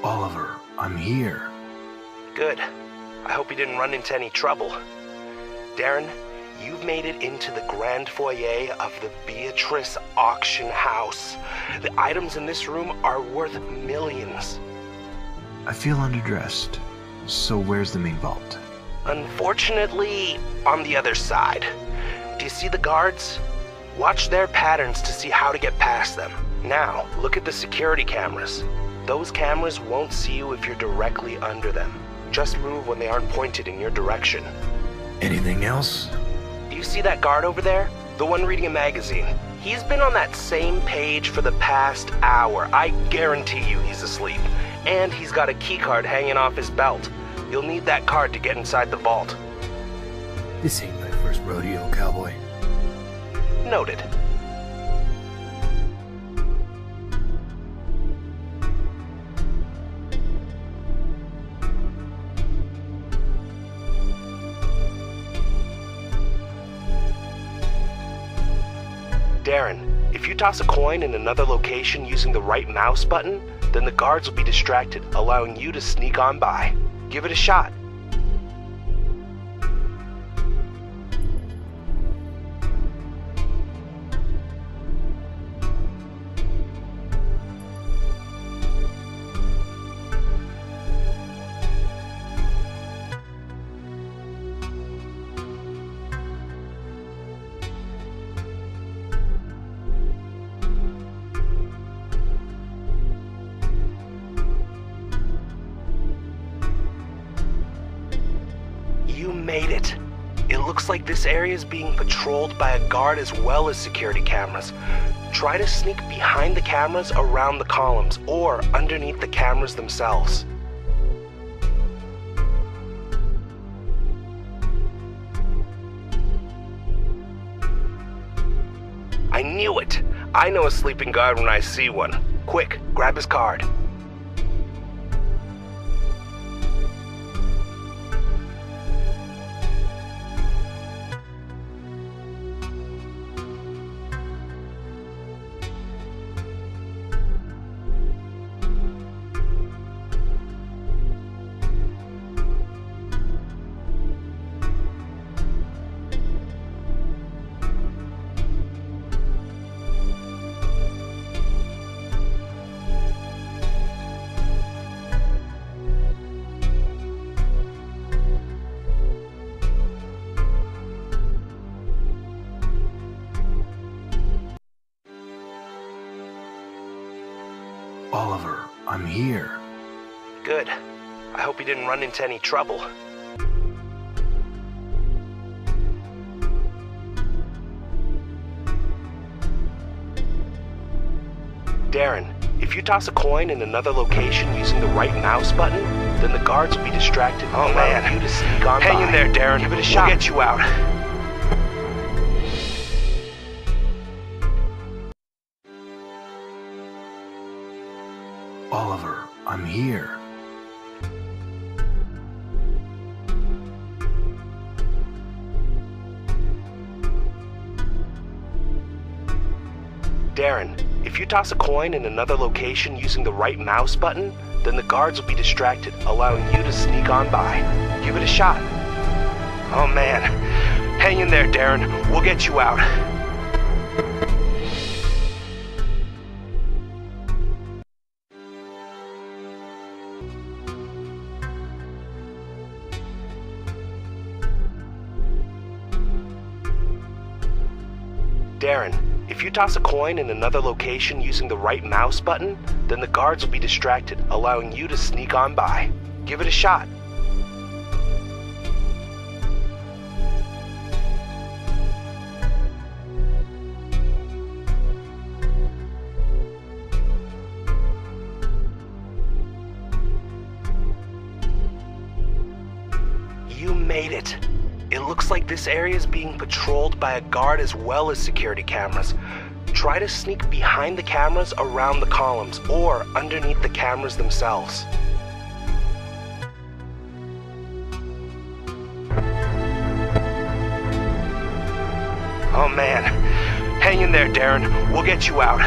Oliver, I'm here. Good. I hope you didn't run into any trouble. Darren, you've made it into the grand foyer of the Beatrice Auction House. The items in this room are worth millions. I feel underdressed, so where's the main vault? Unfortunately, on the other side. Do you see the guards? Watch their patterns to see how to get past them. Now, look at the security cameras. Those cameras won't see you if you're directly under them. Just move when they aren't pointed in your direction. Anything else? Do you see that guard over there? The one reading a magazine. He's been on that same page for the past hour. I guarantee you he's asleep. And he's got a keycard hanging off his belt. You'll need that card to get inside the vault. This ain't my first rodeo, cowboy. Noted. Darren, if you toss a coin in another location using the right mouse button, then the guards will be distracted, allowing you to sneak on by. Give it a shot. You made it. It looks like this area is being patrolled by a guard as well as security cameras. Try to sneak behind the cameras around the columns or underneath the cameras themselves. I knew it! I know a sleeping guard when I see one. Quick, grab his card. Oliver, I'm here. Good. I hope you didn't run into any trouble. Darren, if you toss a coin in another location using the right mouse button, then the guards will be distracted. Oh man, you to sneak on Hang in there, Darren. Give it a shot. We'll get you out. Oliver, I'm here. Darren, if you toss a coin in another location using the right mouse button, then the guards will be distracted, allowing you to sneak on by. Give it a shot. Oh man. Hang in there, Darren. We'll get you out. Darren, if you toss a coin in another location using the right mouse button, then the guards will be distracted, allowing you to sneak on by. Give it a shot. You made it. It looks like this area is being patrolled by a guard as well as security cameras. Try to sneak behind the cameras around the columns or underneath the cameras themselves. Oh man. Hang in there, Darren. We'll get you out.